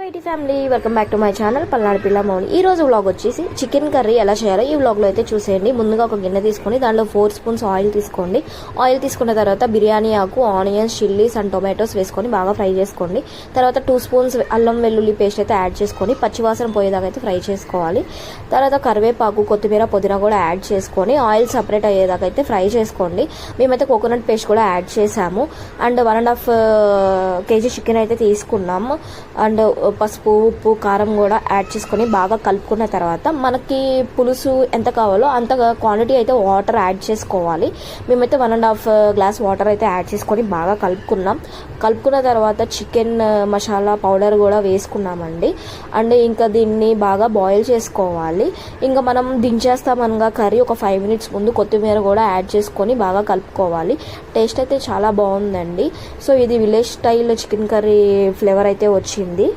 IT family welcome back to my channel Palnadu పిల్ల మౌని. ఈ రోజు వ్లాగ్ వచ్చేసి చికెన్ కర్రీ ఎలా చేయాలో ఈ వ్లాగ్లో అయితే చూసేయండి. ముందుగా ఒక గిన్నె తీసుకొని దాంట్లో 4 స్పూన్స్ ఆయిల్ తీసుకోండి. ఆయిల్ తీసుకున్న తర్వాత బిర్యానీ ఆకు, ఆనియన్స్, చిల్లీస్ అండ్ టొమాటోస్ వేసుకొని బాగా ఫ్రై చేసుకోండి. తర్వాత 2 స్పూన్స్ అల్లం వెల్లుల్లి పేస్ట్ అయితే యాడ్ చేసుకొని పచ్చివాసన పోయేదాకా అయితే ఫ్రై చేసుకోవాలి. తర్వాత కరివేపాకు, కొత్తిమీర, పుదీనా కూడా యాడ్ చేసుకొని ఆయిల్ సపరేట్ అయ్యేదాకా అయితే ఫ్రై చేసుకోండి. మేమైతే కోకోనట్ పేస్ట్ కూడా యాడ్ చేసాము. అండ్ 1.5 kg చికెన్ అయితే తీసుకున్నాము. అండ్ పసుపు, ఉప్పు, కారం కూడా యాడ్ చేసుకొని బాగా కలుపుకున్న తర్వాత మనకి పులుసు ఎంత కావాలో అంత క్వాంటిటీ అయితే వాటర్ యాడ్ చేసుకోవాలి. మేమైతే 1.5 గ్లాస్ వాటర్ అయితే యాడ్ చేసుకొని బాగా కలుపుకున్నాం. కలుపుకున్న తర్వాత చికెన్ మసాలా పౌడర్ కూడా వేసుకున్నామండి. అండ్ ఇంకా దీన్ని బాగా బాయిల్ చేసుకోవాలి. ఇంకా మనం దించేస్తామనగా కర్రీ ఒక 5 minutes ముందు కొత్తిమీర కూడా యాడ్ చేసుకొని బాగా కలుపుకోవాలి. టేస్ట్ అయితే చాలా బాగుందండి. సో ఇది village style chicken curry flavour అయితే వచ్చింది.